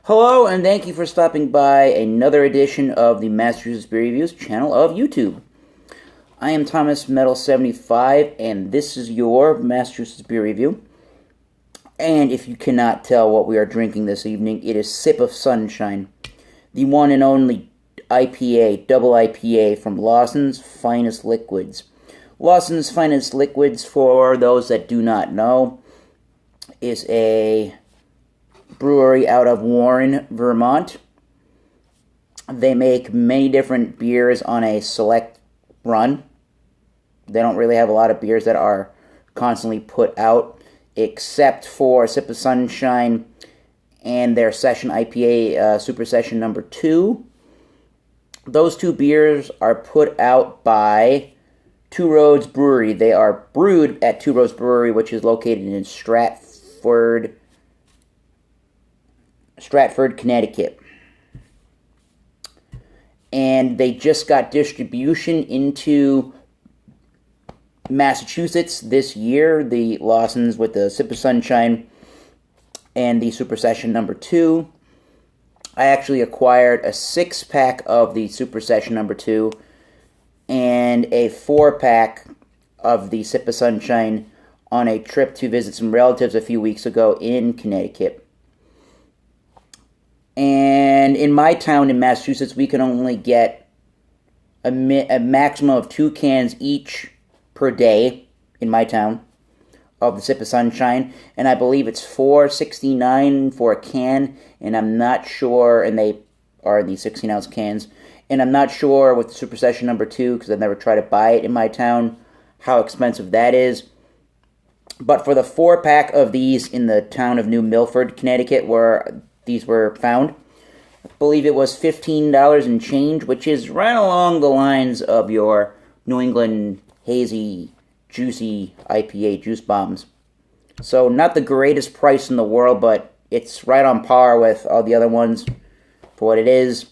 Hello, and thank you for stopping by another edition of the Massachusetts Beer Reviews channel of YouTube. I am Thomas Metal75, and this is your Massachusetts Beer Review. And if you cannot tell what we are drinking this evening, it is Sip of Sunshine, the one and only IPA, double IPA from Lawson's Finest Liquids. Lawson's Finest Liquids, for those that do not know, is a brewery out of Warren, Vermont. They make many different beers on a select run. They don't really have a lot of beers that are constantly put out, except for Sip of Sunshine and their Session IPA Super Session number 2. Those two beers are put out by Two Roads Brewery. They are brewed at Two Roads Brewery, which is located in Stratford, Connecticut. And they just got distribution into Massachusetts this year, the Lawsons with the Sip of Sunshine and the Super Session number 2. I actually acquired a 6-pack of the Super Session number 2 and a 4-pack of the Sip of Sunshine on a trip to visit some relatives a few weeks ago in Connecticut. And in my town in Massachusetts, we can only get a maximum of 2 cans each per day in my town of the Sip of Sunshine. And I believe it's $4.69 for a can. And I'm not sure, and they are the 16-ounce cans. And I'm not sure with the Super Session number 2, because I've never tried to buy it in my town, how expensive that is. But for the 4-pack of these in the town of New Milford, Connecticut, where these were found, I believe it was $15 and change, which is right along the lines of your New England hazy, juicy IPA juice bombs. So not the greatest price in the world, but it's right on par with all the other ones for what it is.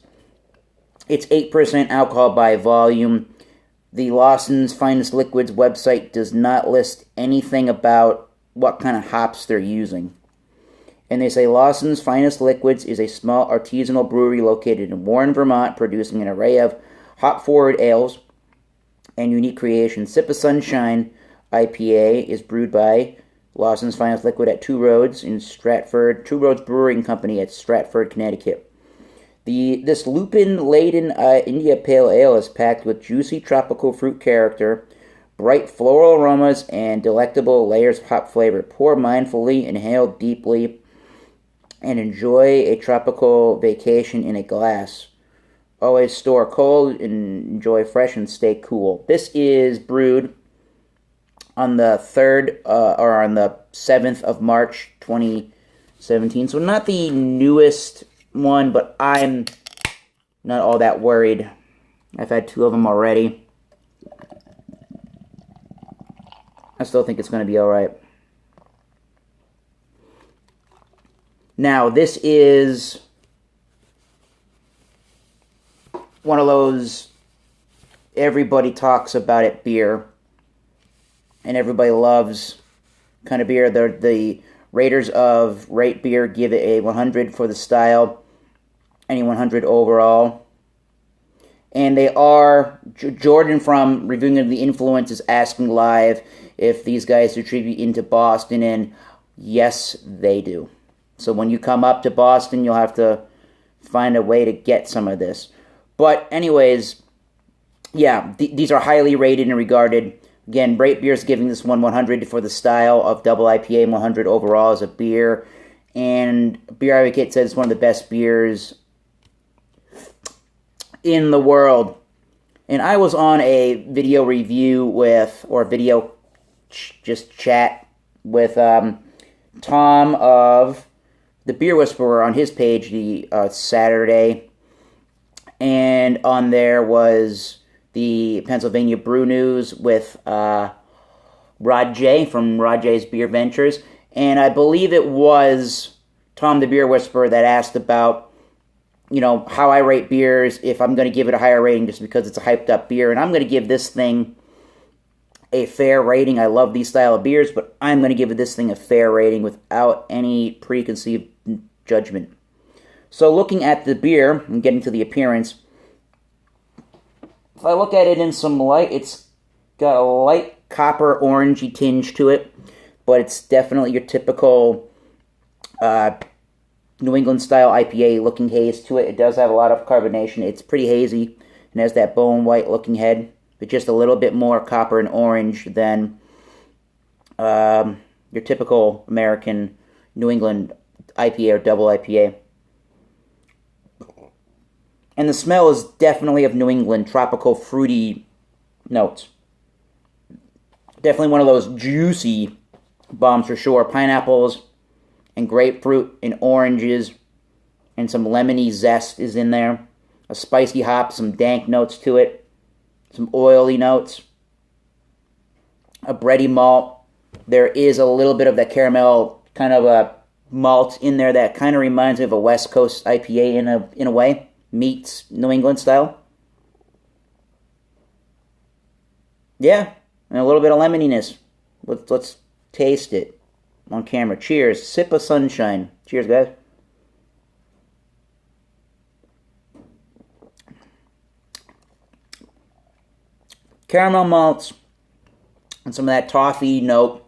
It's 8% alcohol by volume. The Lawson's Finest Liquids website does not list anything about what kind of hops they're using. And they say Lawson's Finest Liquids is a small artisanal brewery located in Warren, Vermont, producing an array of hop-forward ales and unique creations. Sip of Sunshine IPA is brewed by Lawson's Finest Liquid at Two Roads in Stratford, Two Roads Brewing Company at Stratford, Connecticut. This lupin-laden India Pale Ale is packed with juicy tropical fruit character, bright floral aromas, and delectable layers of hop flavor. Pour mindfully, inhale deeply, and enjoy a tropical vacation in a glass. Always store cold and enjoy fresh and stay cool. This is brewed on the 7th of March 2017. So not the newest one, but I'm not all that worried. I've had 2 of them already. I still think it's going to be alright. Now, this is one of those everybody talks about it beer, and everybody loves kind of beer. The raters of Rate Beer give it a 100 for the style, and a 100 overall. And they are, Jordan from Reviewing the Influence is asking live if these guys distribute into Boston, and yes, they do. So when you come up to Boston, you'll have to find a way to get some of this. But anyways, yeah, these are highly rated and regarded. Again, Rate Beer is giving this one 100 for the style of double IPA and 100 overall as a beer. And Beer Advocate says it's one of the best beers in the world. And I was on a video review with, or video just chat with Tom of The Beer Whisperer on his page the Saturday, and on there was the Pennsylvania Brew News with Rod J from Rod J's Beer Ventures, and I believe it was Tom the Beer Whisperer that asked about, you know, how I rate beers, if I'm going to give it a higher rating just because it's a hyped up beer, and I'm going to give this thing a fair rating. I love these style of beers, but I'm going to give this thing a fair rating without any preconceived judgment. So looking at the beer and getting to the appearance, if I look at it in some light, it's got a light copper orangey tinge to it, but it's definitely your typical New England style IPA looking haze to it. It does have a lot of carbonation. It's pretty hazy and has that bone white looking head, but just a little bit more copper and orange than your typical American New England IPA or double IPA. And the smell is definitely of New England, tropical, fruity notes. Definitely one of those juicy bombs for sure. Pineapples and grapefruit and oranges and some lemony zest is in there. A spicy hop, some dank notes to it, some oily notes, a bready malt. There is a little bit of that caramel kind of a malt in there that kind of reminds me of a West Coast IPA in a way, meets New England style. Yeah, and a little bit of lemoniness. Let's taste it on camera. Cheers. Sip of sunshine. Cheers, guys. Caramel malts and some of that toffee note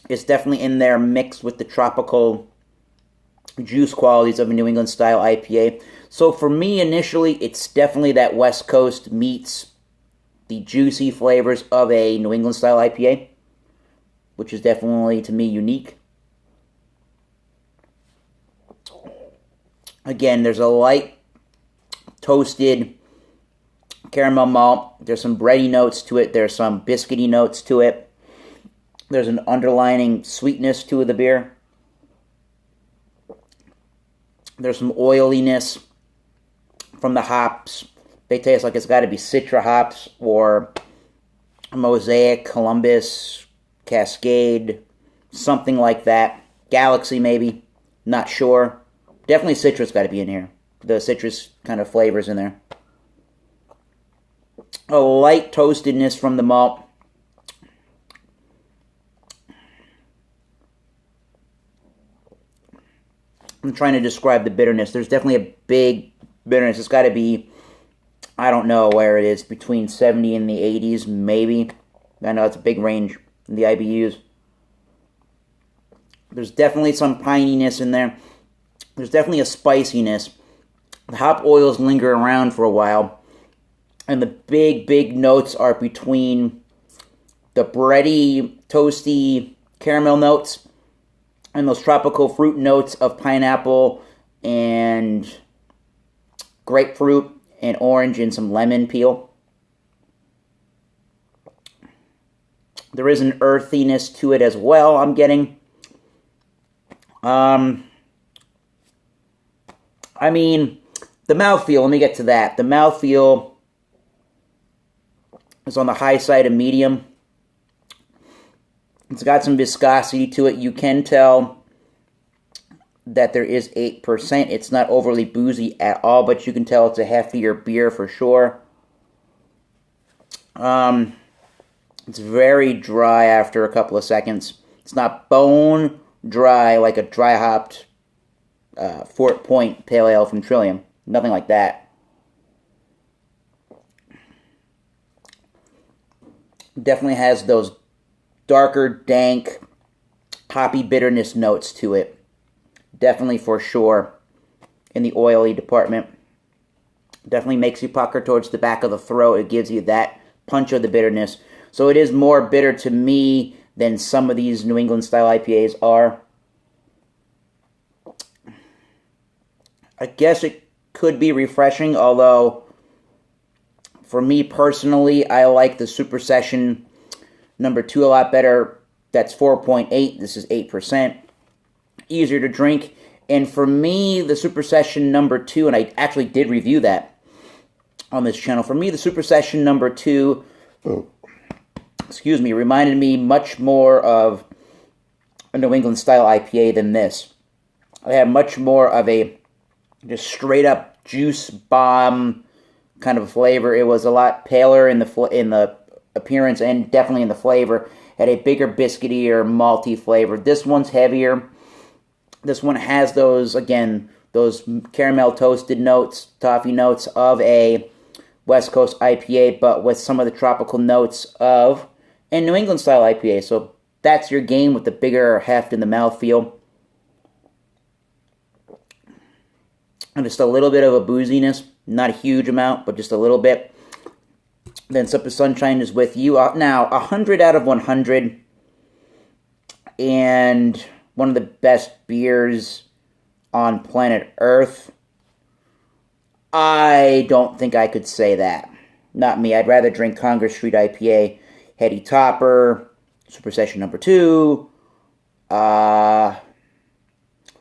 is definitely in there mixed with the tropical juice qualities of a New England style IPA. So for me initially, it's definitely that West Coast meets the juicy flavors of a New England style IPA, which is definitely to me unique. Again, there's a light toasted caramel malt. There's some bready notes to it. There's some biscuity notes to it. There's an underlining sweetness to the beer. There's some oiliness from the hops. They taste like it's got to be Citra hops or Mosaic, Columbus, Cascade, something like that. Galaxy maybe, not sure. Definitely citrus got to be in here. The citrus kind of flavors in there. A light toastedness from the malt. I'm trying to describe the bitterness. There's definitely a big bitterness. It's got to be, I don't know where it is, between 70 and the 80s, maybe. I know it's a big range in the IBUs. There's definitely some pininess in there. There's definitely a spiciness. The hop oils linger around for a while. And the big notes are between the bready, toasty caramel notes and those tropical fruit notes of pineapple and grapefruit and orange and some lemon peel. There is an earthiness to it as well, I'm getting. I mean, the mouthfeel, let me get to that. The mouthfeel is on the high side of medium. It's got some viscosity to it. You can tell that there is 8%. It's not overly boozy at all, but you can tell it's a heftier beer for sure. It's very dry after a couple of seconds. It's not bone dry like a dry hopped Fort Point Pale Ale from Trillium. Nothing like that. Definitely has those darker, dank, hoppy bitterness notes to it. Definitely for sure in the oily department. Definitely makes you pucker towards the back of the throat. It gives you that punch of the bitterness. So it is more bitter to me than some of these New England style IPAs are. I guess it could be refreshing, although for me personally, I like the Super Session number 2 a lot better. That's 4.8. This is 8%. Easier to drink. And for me, the Super Session number 2, and I actually did review that on this channel. For me, the Super Session number 2, reminded me much more of a New England style IPA than this. I had much more of a just straight up juice bomb kind of flavor. It was a lot paler in the appearance and definitely in the flavor. Had a bigger biscuity or malty flavor. This one's heavier. This one has those, again, those caramel toasted notes, toffee notes of a West Coast IPA, but with some of the tropical notes of a New England style IPA. So that's your game with the bigger heft in the mouthfeel. And just a little bit of a booziness. Not a huge amount, but just a little bit. Then Sip of Sunshine is with you. Now, 100 out of 100. And one of the best beers on planet Earth. I don't think I could say that. Not me. I'd rather drink Congress Street IPA, Heady Topper, Super Session number 2,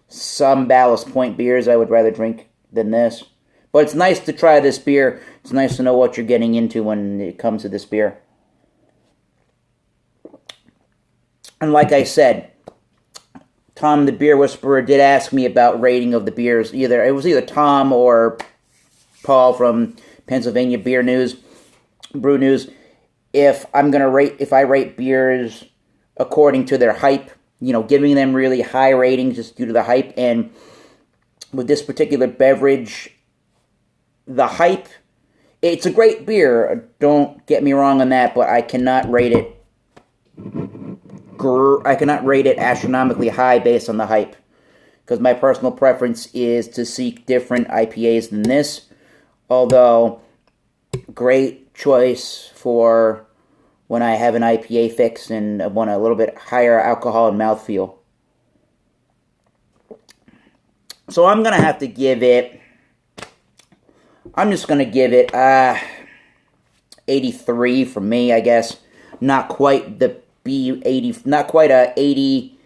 some Ballast Point beers I would rather drink than this. But it's nice to try this beer. It's nice to know what you're getting into when it comes to this beer. And like I said, Tom the Beer Whisperer did ask me about rating of the beers. It was either Tom or Paul from Pennsylvania Brew News. If I rate beers according to their hype, giving them really high ratings just due to the hype. And with this particular beverage, the hype, it's a great beer. Don't get me wrong on that, but I cannot rate it. I cannot rate it astronomically high based on the hype, because my personal preference is to seek different IPAs than this. Although, great choice for when I have an IPA fix and I want a little bit higher alcohol and mouthfeel. So I'm going to have to give it, I'm just going to give it 83 for me, I guess. Not quite the B80, not quite a 80.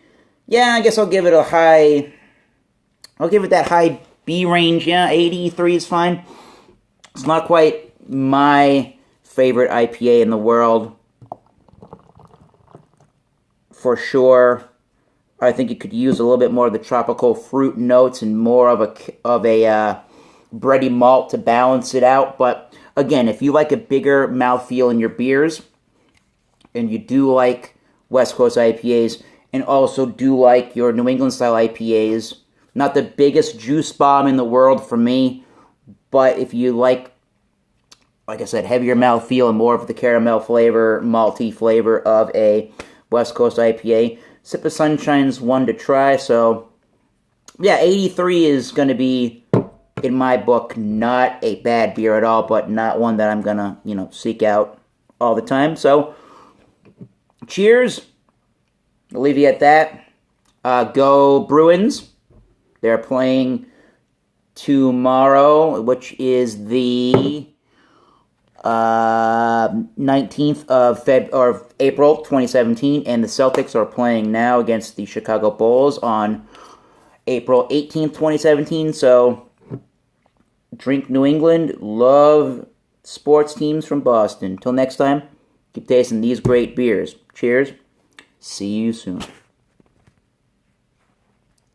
Yeah, I guess I'll give it that high B range. Yeah, 83 is fine. It's not quite my favorite IPA in the world, for sure. I think it could use a little bit more of the tropical fruit notes and more of a bready malt to balance it out. But again, if you like a bigger mouthfeel in your beers, and you do like West Coast IPAs, and also do like your New England style IPAs, not the biggest juice bomb in the world for me, but if you like I said, heavier mouthfeel and more of the caramel flavor, malty flavor of a West Coast IPA, Sip of Sunshine's one to try. So, yeah, 83 is going to be, in my book, not a bad beer at all, but not one that I'm going to, seek out all the time. So, cheers. I'll leave you at that. Go Bruins. They're playing tomorrow, which is the 19th of April 2017, and the Celtics are playing now against the Chicago Bulls on April 18th, 2017. So, drink New England, love sports teams from Boston. Till next time, keep tasting these great beers. Cheers. See you soon.